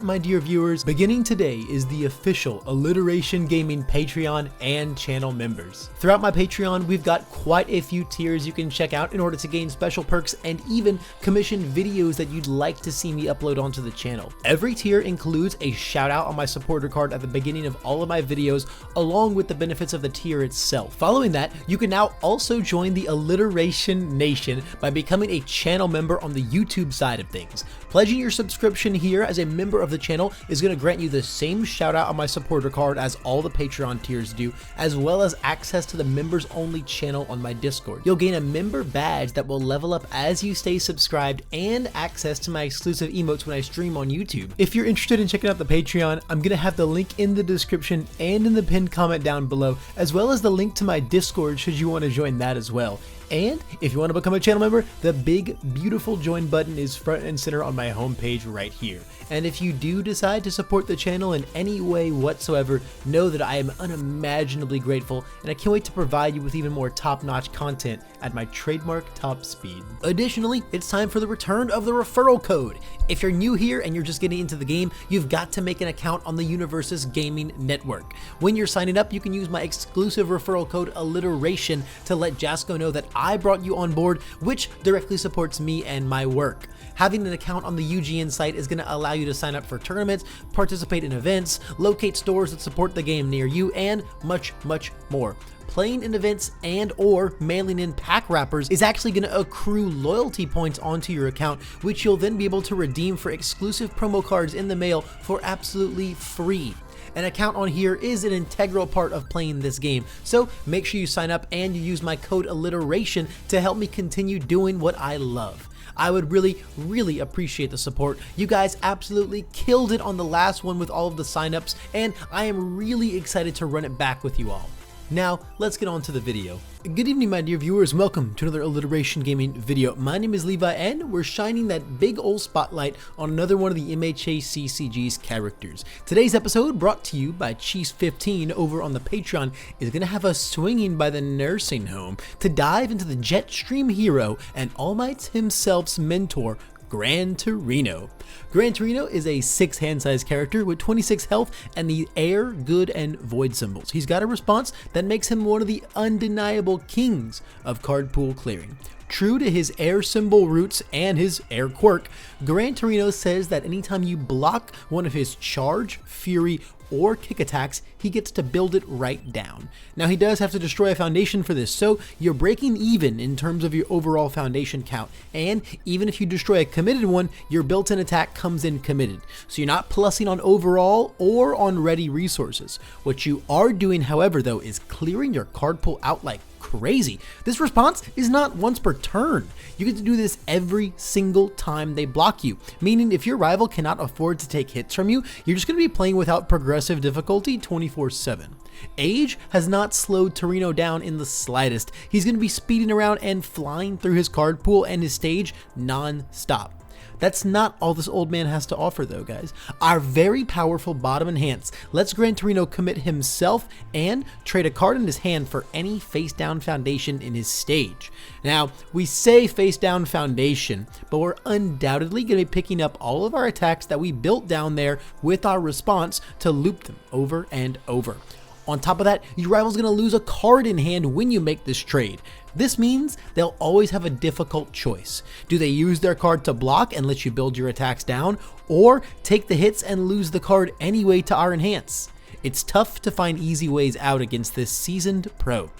My dear viewers, beginning today is the official Alliteration Gaming Patreon and channel members. Throughout my Patreon, we've got quite a few tiers you can check out in order to gain special perks and even commission videos that you'd like to see me upload onto the channel. Every tier includes a shout out on my supporter card at the beginning of all of my videos, along with the benefits of the tier itself. Following that, you can now also join the Alliteration Nation by becoming a channel member on the YouTube side of things. Pledging your subscription here as a member of the channel is going to grant you the same shout out on my supporter card as all the Patreon tiers do, as well as access to the members only channel on my Discord. You'll gain a member badge that will level up as you stay subscribed and access to my exclusive emotes when I stream on YouTube. If you're interested in checking out the Patreon, I'm going to have the link in the description and in the pinned comment down below, as well as the link to my Discord should you want to join that as well. And if you want to become a channel member, the big beautiful join button is front and center on my homepage right here. And if you do decide to support the channel in any way whatsoever, know that I am unimaginably grateful, and I can't wait to provide you with even more top-notch content at my trademark top speed. Additionally, it's time for the return of the referral code. If you're new here and you're just getting into the game, you've got to make an account on the Universus Gaming Network. When you're signing up, you can use my exclusive referral code Alliteration to let Jasco know that I brought you on board, which directly supports me and my work. Having an account on the UGN site is going to allow you to sign up for tournaments, participate in events, locate stores that support the game near you, and much more. Playing in events and or mailing in pack wrappers is actually going to accrue loyalty points onto your account, which you'll then be able to redeem for exclusive promo cards in the mail for absolutely free. An account on here is an integral part of playing this game, so make sure you sign up and you use my code Alliteration to help me continue doing what I love. I would really appreciate the support. You guys absolutely killed it on the last one with all of the signups, and I am really excited to run it back with you all. Now, let's get on to the video. Good evening, my dear viewers. Welcome to another Alliteration Gaming video. My name is Levi, and we're shining that big old spotlight on another one of the MHA CCG's characters. Today's episode, brought to you by Cheese15 over on the Patreon, is going to have us swinging by the nursing home to dive into the Jetstream hero and All Might's himself's mentor, Gran Torino. Gran Torino is a 6 hand size character with 26 health and the air, good, and void symbols. He's got a response that makes him one of the undeniable kings of card pool clearing. True to his air symbol roots and his air quirk, Gran Torino says that anytime you block one of his charge, fury, or kick attacks, he gets to build it right down. Now, he does have to destroy a foundation for this, so you're breaking even in terms of your overall foundation count, and even if you destroy a committed one, your built-in attack comes in committed, so you're not plussing on overall or on ready resources. What you are doing, however, though, is clearing your card pool out like crazy. This response is not once per turn. You get to do this every single time they block you, meaning if your rival cannot afford to take hits from you, you're just going to be playing without progressive difficulty 24/7. Age has not slowed Torino down in the slightest. He's going to be speeding around and flying through his card pool and his stage non-stop. That's not all this old man has to offer though, guys. Our very powerful bottom enhance lets Gran Torino commit himself and trade a card in his hand for any face down foundation in his stage. Now, we say face down foundation, but we're undoubtedly going to be picking up all of our attacks that we built down there with our response to loop them over and over. On top of that, your rival's going to lose a card in hand when you make this trade. This means they'll always have a difficult choice. Do they use their card to block and let you build your attacks down, or take the hits and lose the card anyway to our enhance? It's tough to find easy ways out against this seasoned pro.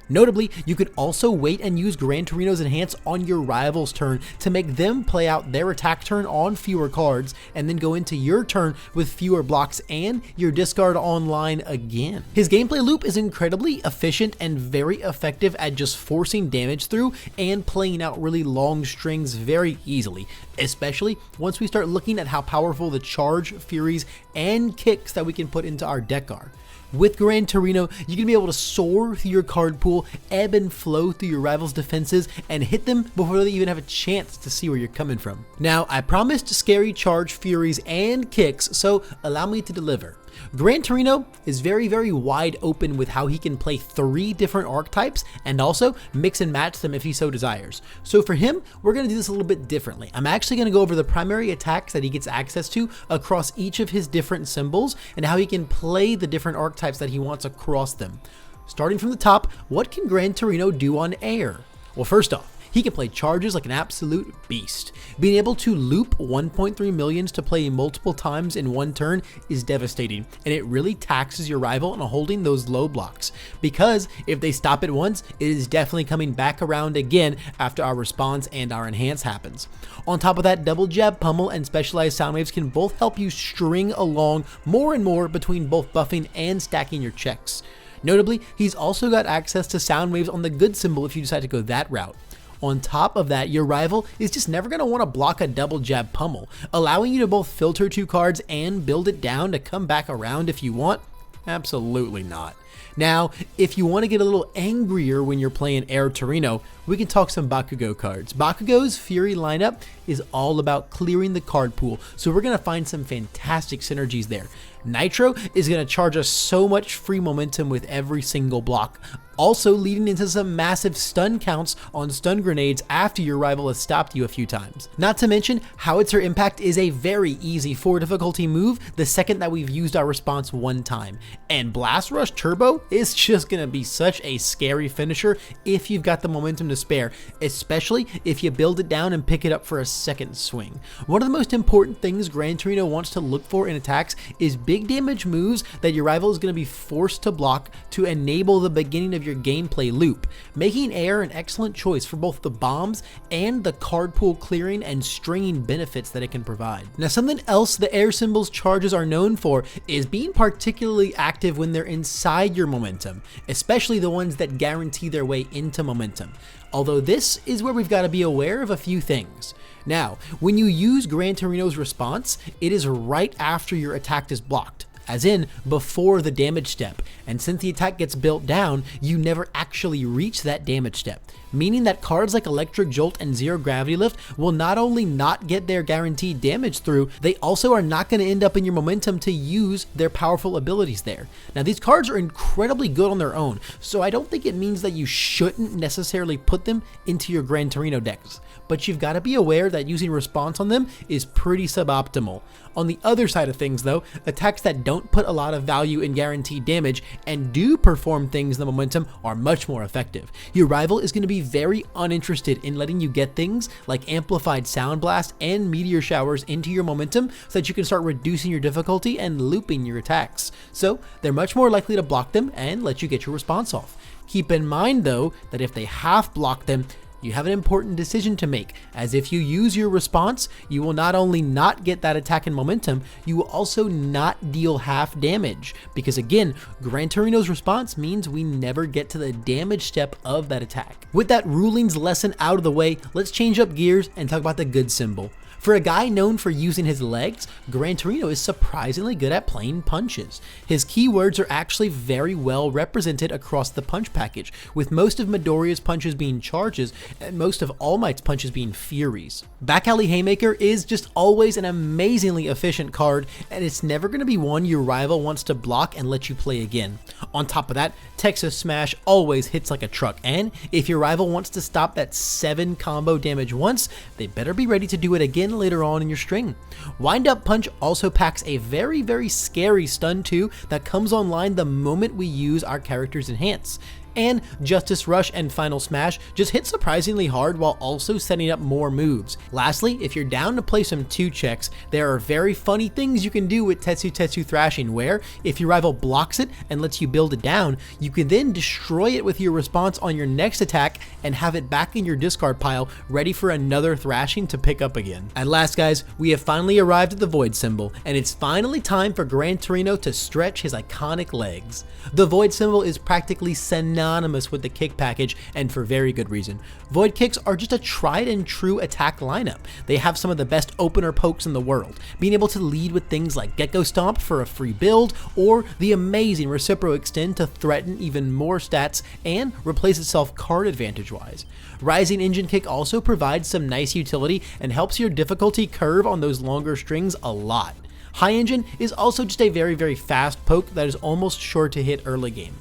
Notably, you could also wait and use Gran Torino's enhance on your rival's turn to make them play out their attack turn on fewer cards and then go into your turn with fewer blocks and your discard online again. His gameplay loop is incredibly efficient and very effective at just forcing damage through and playing out really long strings very easily, especially once we start looking at how powerful the charge, furies, and kicks that we can put into our deck are. With Gran Torino, you're going to be able to soar through your card pool, ebb and flow through your rival's defenses, and hit them before they even have a chance to see where you're coming from. Now, I promised scary charge, furies, and kicks, so allow me to deliver. Gran Torino is very wide open with how he can play 3 different archetypes and also mix and match them if he so desires. So for him, we're going to do this a little bit differently. I'm actually going to go over the primary attacks that he gets access to across each of his different symbols and how he can play the different archetypes that he wants across them. Starting from the top, what can Gran Torino do on air? Well, first off, he can play charges like an absolute beast. Being able to loop 1.3 millions to play multiple times in one turn is devastating, and it really taxes your rival on holding those low blocks, because if they stop it once, it is definitely coming back around again after our response and our enhance happens. On top of that, double jab pummel and specialized sound waves can both help you string along more and more between both buffing and stacking your checks. Notably, he's also got access to sound waves on the good symbol if you decide to go that route. On top of that, your rival is just never going to want to block a double jab pummel, allowing you to both filter 2 cards and build it down to come back around if you want? Absolutely not. Now, if you want to get a little angrier when you're playing Air Torino, we can talk some Bakugo cards. Bakugo's Fury lineup is all about clearing the card pool, so we're going to find some fantastic synergies there. Nitro is going to charge us so much free momentum with every single block, also leading into some massive stun counts on stun grenades after your rival has stopped you a few times. Not to mention, Howitzer Impact is a very easy 4 difficulty move the second that we've used our response one time. And Blast Rush Turbo is just going to be such a scary finisher if you've got the momentum to spare, especially if you build it down and pick it up for a second swing. One of the most important things Gran Torino wants to look for in attacks is big damage moves that your rival is going to be forced to block to enable the beginning of your gameplay loop, making air an excellent choice for both the bombs and the card pool clearing and stringing benefits that it can provide. Now, something else the air symbols charges are known for is being particularly active when they're inside your momentum, especially the ones that guarantee their way into momentum. Although this is where we've got to be aware of a few things. Now, when you use Gran Torino's response, it is right after your attack is blocked, as in before the damage step, and since the attack gets built down, you never actually reach that damage step, meaning that cards like Electric Jolt and Zero Gravity Lift will not only not get their guaranteed damage through, they also are not going to end up in your momentum to use their powerful abilities there. Now, these cards are incredibly good on their own, so I don't think it means that you shouldn't necessarily put them into your Gran Torino decks, but you've got to be aware that using response on them is pretty suboptimal. On the other side of things though, attacks that don't put a lot of value in guaranteed damage and do perform things in the momentum are much more effective. Your rival is going to be very uninterested in letting you get things like Amplified Sound Blast and Meteor Showers into your momentum so that you can start reducing your difficulty and looping your attacks. So they're much more likely to block them and let you get your response off. Keep in mind though that if they half block them, you have an important decision to make, as if you use your response, you will not only not get that attack and momentum, you will also not deal half damage, because again, Gran Torino's response means we never get to the damage step of that attack. With that rulings lesson out of the way, let's change up gears and talk about the good symbol. For a guy known for using his legs, Gran Torino is surprisingly good at playing punches. His keywords are actually very well represented across the punch package, with most of Midoriya's punches being charges and most of All Might's punches being furies. Back Alley Haymaker is just always an amazingly efficient card, and it's never going to be one your rival wants to block and let you play again. On top of that, Texas Smash always hits like a truck, and if your rival wants to stop that 7 combo damage once, they better be ready to do it again later on in your string. Wind Up Punch also packs a very scary stun too that comes online the moment we use our character's enhance. And Justice Rush and Final Smash just hit surprisingly hard while also setting up more moves. Lastly, if you're down to play some 2 checks, there are very funny things you can do with Tetsu Tetsu Thrashing, where if your rival blocks it and lets you build it down, you can then destroy it with your response on your next attack and have it back in your discard pile ready for another thrashing to pick up again. At last guys, we have finally arrived at the Void symbol, and it's finally time for Gran Torino to stretch his iconic legs. The Void symbol is practically synonymous with the kick package, and for very good reason. Void kicks are just a tried and true attack lineup. They have some of the best opener pokes in the world, being able to lead with things like Gecko Stomp for a free build, or the amazing Recipro Extend to threaten even more stats and replace itself card advantage wise. Rising Engine Kick also provides some nice utility and helps your difficulty curve on those longer strings a lot. High Engine is also just a very fast poke that is almost sure to hit early game.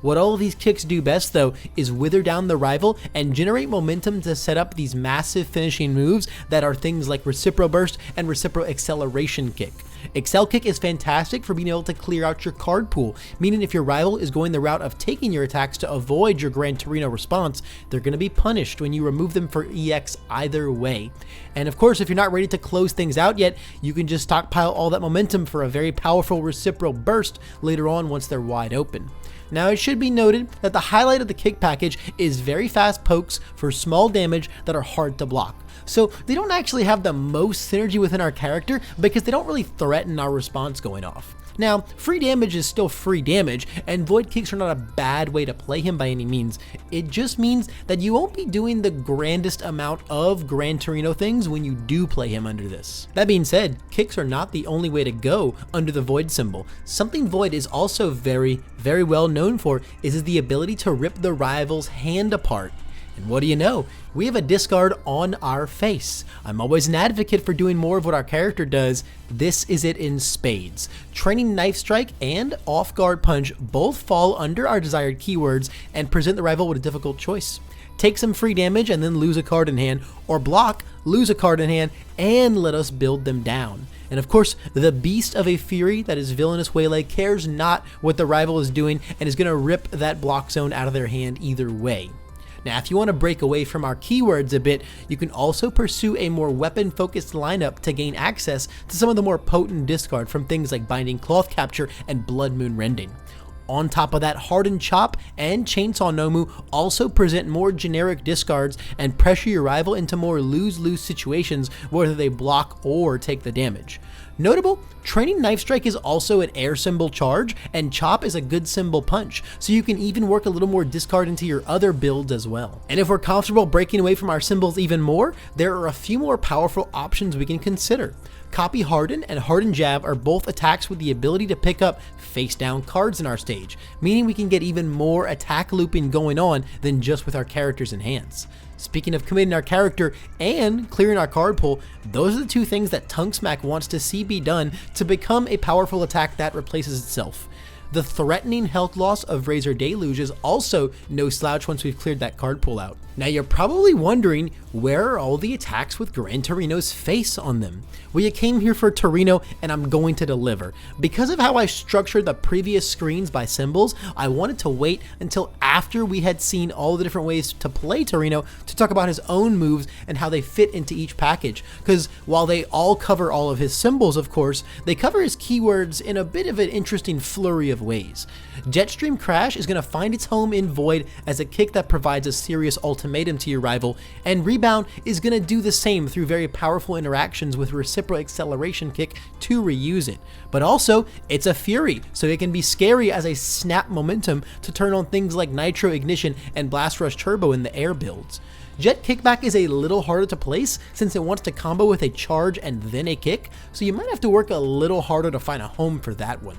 What all of these kicks do best though is wither down the rival and generate momentum to set up these massive finishing moves that are things like Reciprocal Burst and Reciprocal Acceleration Kick. Excel Kick is fantastic for being able to clear out your card pool, meaning if your rival is going the route of taking your attacks to avoid your Gran Torino response, they're going to be punished when you remove them for EX either way. And of course, if you're not ready to close things out yet, you can just stockpile all that momentum for a very powerful Reciprocal Burst later on once they're wide open. Now it should be noted that the highlight of the kick package is very fast pokes for small damage that are hard to block. So they don't actually have the most synergy within our character because they don't really threaten our response going off. Now, free damage is still free damage, and void kicks are not a bad way to play him by any means. It just means that you won't be doing the grandest amount of Gran Torino things when you do play him under this. That being said, kicks are not the only way to go under the void symbol. Something void is also very well known for is the ability to rip the rival's hand apart. And what do you know? We have a discard on our face. I'm always an advocate for doing more of what our character does. This is it in spades. Training Knife Strike and Off Guard Punch both fall under our desired keywords and present the rival with a difficult choice. Take some free damage and then lose a card in hand, or block, lose a card in hand, and let us build them down. And of course, the beast of a Fury that is Villainous Waylay cares not what the rival is doing and is going to rip that block zone out of their hand either way. Now, if you want to break away from our keywords a bit, you can also pursue a more weapon-focused lineup to gain access to some of the more potent discard from things like Binding Cloth Capture and Blood Moon Rending. On top of that, Hardened Chop and Chainsaw Nomu also present more generic discards and pressure your rival into more lose-lose situations whether they block or take the damage. Notable, Training Knife Strike is also an air symbol charge, and Chop is a good symbol punch, so you can even work a little more discard into your other builds as well. And if we're comfortable breaking away from our symbols even more, there are a few more powerful options we can consider. Copy Harden and Harden Jab are both attacks with the ability to pick up face down cards in our stage, meaning we can get even more attack looping going on than just with our characters in hands. Speaking of committing our character and clearing our card pool, those are the two things that Tongue Smack wants to see be done to become a powerful attack that replaces itself. The threatening health loss of Razor Deluge is also no slouch once we've cleared that card pool out. Now you're probably wondering, where are all the attacks with Gran Torino's face on them? Well, you came here for Torino and I'm going to deliver. Because of how I structured the previous screens by symbols, I wanted to wait until after we had seen all the different ways to play Torino to talk about his own moves and how they fit into each package. Because while they all cover all of his symbols, of course, they cover his keywords in a bit of an interesting flurry of ways. Jetstream Crash is going to find its home in Void as a kick that provides a serious ultimatum to your rival, and Rebound is going to do the same through very powerful interactions with Reciprocal Acceleration Kick to reuse it. But also, it's a Fury, so it can be scary as a snap momentum to turn on things like Nitro Ignition and Blast Rush Turbo in the air builds. Jet Kickback is a little harder to place since it wants to combo with a charge and then a kick, so you might have to work a little harder to find a home for that one.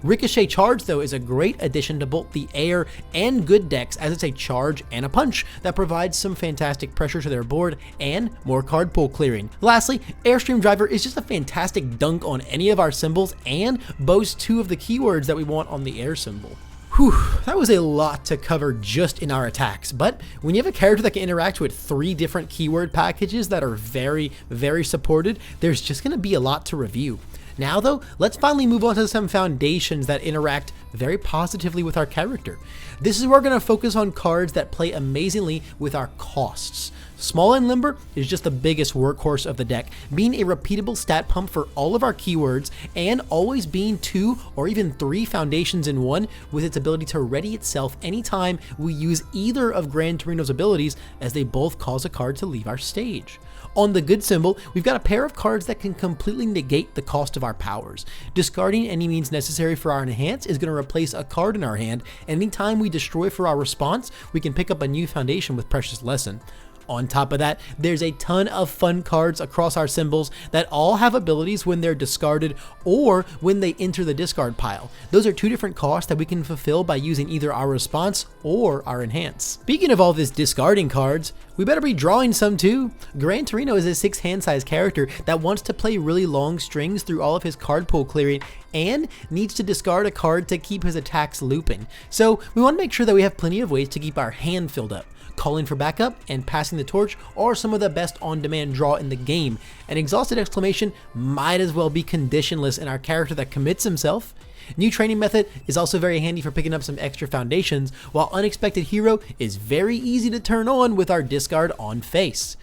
Ricochet Charge, though, is a great addition to both the air and good decks, as it's a charge and a punch that provides some fantastic pressure to their board and more card pool clearing. Lastly, Airstream Driver is just a fantastic dunk on any of our symbols and boasts two of the keywords that we want on the air symbol. Whew, that was a lot to cover just in our attacks, but when you have a character that can interact with 3 different keyword packages that are very supported, there's just going to be a lot to review. Now though, let's finally move on to some foundations that interact very positively with our character. This is where we're going to focus on cards that play amazingly with our costs. Small and Limber is just the biggest workhorse of the deck, being a repeatable stat pump for all of our keywords and always being 2 or even 3 foundations in one, with its ability to ready itself anytime we use either of Gran Torino's abilities, as they both cause a card to leave our stage. On the good symbol, we've got a pair of cards that can completely negate the cost of our powers. Discarding any means necessary for our enhance is going to replace a card in our hand, and anytime we destroy for our response, we can pick up a new foundation with Precious Lesson. On top of that, there's a ton of fun cards across our symbols that all have abilities when they're discarded or when they enter the discard pile. Those are 2 different costs that we can fulfill by using either our response or our enhance. Speaking of all this discarding cards, we better be drawing some too. Gran Torino is a 6 hand size character that wants to play really long strings through all of his card pool clearing and needs to discard a card to keep his attacks looping. So we want to make sure that we have plenty of ways to keep our hand filled up. Calling for backup and passing the torch are some of the best on-demand draw in the game. An exhausted exclamation might as well be conditionless in our character that commits himself. New training method is also very handy for picking up some extra foundations, while unexpected hero is very easy to turn on with our discard on face.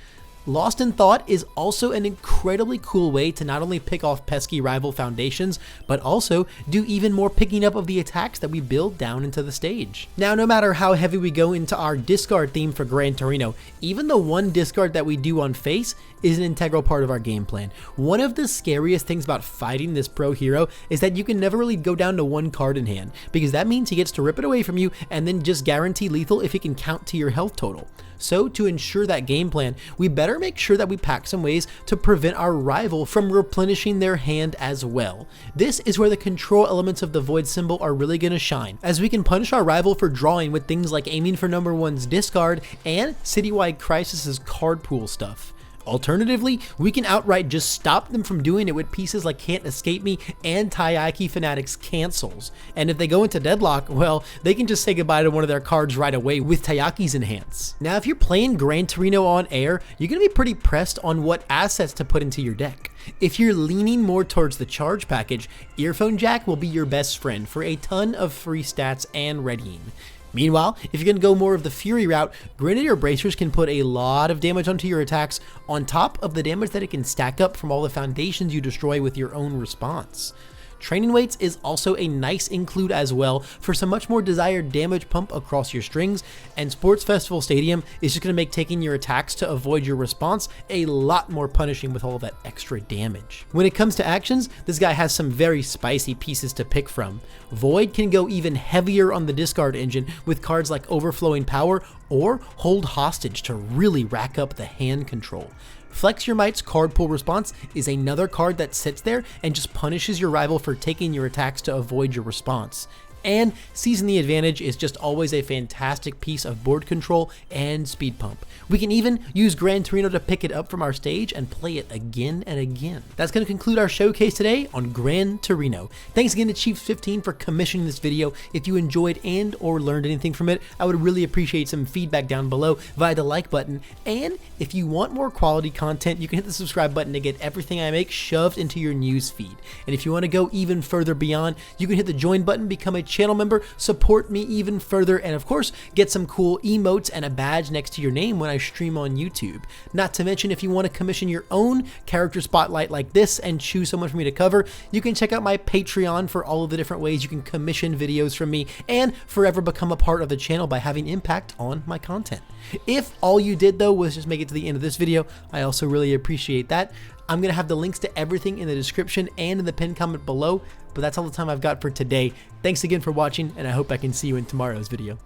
Lost in Thought is also an incredibly cool way to not only pick off pesky rival foundations, but also do even more picking up of the attacks that we build down into the stage. Now, no matter how heavy we go into our discard theme for Gran Torino, even the one discard that we do on face is an integral part of our game plan. One of the scariest things about fighting this pro hero is that you can never really go down to one card in hand, because that means he gets to rip it away from you and then just guarantee lethal if he can count to your health total. So to ensure that game plan, we better make sure that we pack some ways to prevent our rival from replenishing their hand as well. This is where the control elements of the void symbol are really going to shine, as we can punish our rival for drawing with things like aiming for number 1's discard and Citywide Crisis's card pool stuff. Alternatively, we can outright just stop them from doing it with pieces like Can't Escape Me and Taiyaki Fanatic's Cancels. And if they go into deadlock, well, they can just say goodbye to one of their cards right away with Taiyaki's Enhance. Now, if you're playing Gran Torino on air, you're going to be pretty pressed on what assets to put into your deck. If you're leaning more towards the charge package, Earphone Jack will be your best friend for a ton of free stats and readying. Meanwhile, if you're going to go more of the Fury route, Grenadier Bracers can put a lot of damage onto your attacks on top of the damage that it can stack up from all the foundations you destroy with your own response. Training Weights is also a nice include as well for some much more desired damage pump across your strings, and Sports Festival Stadium is just going to make taking your attacks to avoid your response a lot more punishing with all of that extra damage. When it comes to actions, this guy has some very spicy pieces to pick from. Void can go even heavier on the discard engine with cards like Overflowing Power or Hold Hostage to really rack up the hand control. Flex Your Might's card pool response is another card that sits there and just punishes your rival for taking your attacks to avoid your response. And Season the Advantage is just always a fantastic piece of board control and speed pump. We can even use Gran Torino to pick it up from our stage and play it again and again. That's going to conclude our showcase today on Gran Torino. Thanks again to Chiefs15 for commissioning this video. If you enjoyed and or learned anything from it, I would really appreciate some feedback down below via the like button. And if you want more quality content, you can hit the subscribe button to get everything I make shoved into your news feed. And if you want to go even further beyond, you can hit the join button, become a channel member, support me even further, and of course, get some cool emotes and a badge next to your name when I stream on YouTube. Not to mention, if you want to commission your own character spotlight like this and choose someone for me to cover, you can check out my Patreon for all of the different ways you can commission videos from me and forever become a part of the channel by having impact on my content. If all you did though was just make it to the end of this video, I also really appreciate that. I'm going to have the links to everything in the description and in the pinned comment below, but that's all the time I've got for today. Thanks again for watching, and I hope I can see you in tomorrow's video.